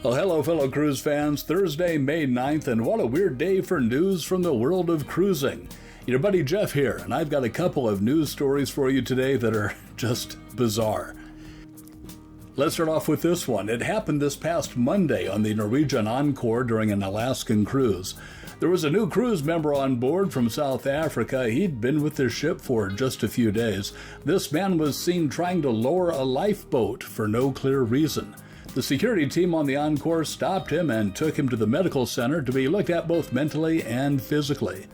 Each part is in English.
Well, hello, fellow cruise fans. Thursday, May 9th, and what a weird day for news from the world of cruising. Your buddy Jeff here, and I've got a couple of news stories for you today that are just bizarre. Let's start off with this one. It happened this past Monday on the Norwegian Encore during an Alaskan cruise. There was a new cruise member on board from South Africa. He'd been with the ship for just a few days. This man was seen trying to lower a lifeboat for no clear reason. The security team on the Encore stopped him and took him to the medical center to be looked at both mentally and physically.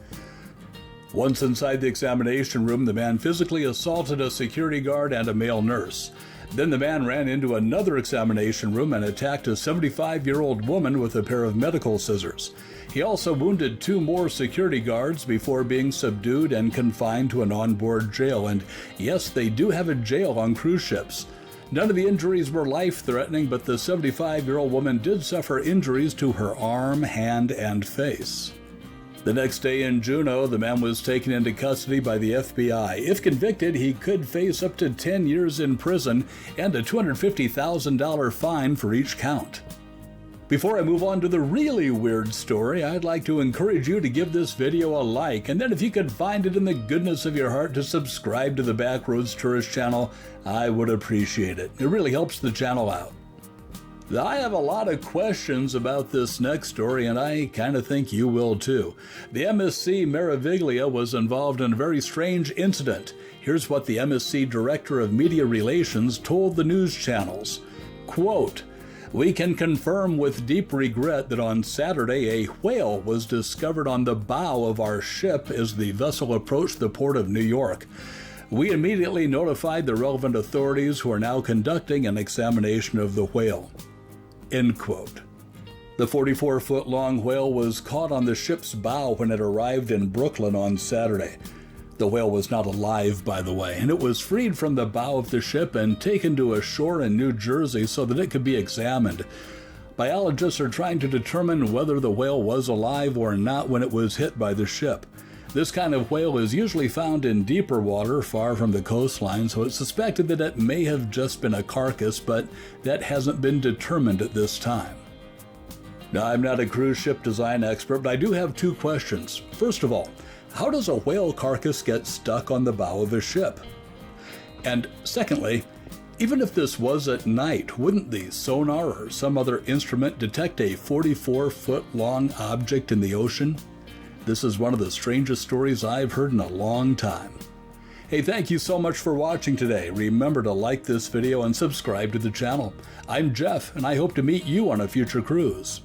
Once inside the examination room, the man physically assaulted a security guard and a male nurse. Then the man ran into another examination room and attacked a 75-year-old woman with a pair of medical scissors. He also wounded two more security guards before being subdued and confined to an onboard jail. And yes, they do have a jail on cruise ships. None of the injuries were life-threatening, but the 75-year-old woman did suffer injuries to her arm, hand, and face. The next day in Juneau, the man was taken into custody by the FBI. If convicted, he could face up to 10 years in prison and a $250,000 fine for each count. Before I move on to the really weird story, I'd like to encourage you to give this video a like, and then if you could find it in the goodness of your heart to subscribe to the Backroads Tourist channel, I would appreciate it. It really helps the channel out. I have a lot of questions about this next story, and I kind of think you will too. The MSC Meraviglia was involved in a very strange incident. Here's what the MSC Director of Media Relations told the news channels. Quote, "We can confirm with deep regret that on Saturday a whale was discovered on the bow of our ship as the vessel approached the port of New York. We immediately notified the relevant authorities who are now conducting an examination of the whale." End quote. The 44-foot-long whale was caught on the ship's bow when it arrived in Brooklyn on Saturday. The whale was not alive, by the way, and it was freed from the bow of the ship and taken to a shore in New Jersey so that it could be examined. Biologists are trying to determine whether the whale was alive or not when it was hit by the ship. This kind of whale is usually found in deeper water, far from the coastline, so it's suspected that it may have just been a carcass, but that hasn't been determined at this time. Now, I'm not a cruise ship design expert, but I do have two questions. First of all, how does a whale carcass get stuck on the bow of a ship? And secondly, even if this was at night, wouldn't the sonar or some other instrument detect a 44-foot-long object in the ocean? This is one of the strangest stories I've heard in a long time. Hey, thank you so much for watching today. Remember to like this video and subscribe to the channel. I'm Jeff, and I hope to meet you on a future cruise.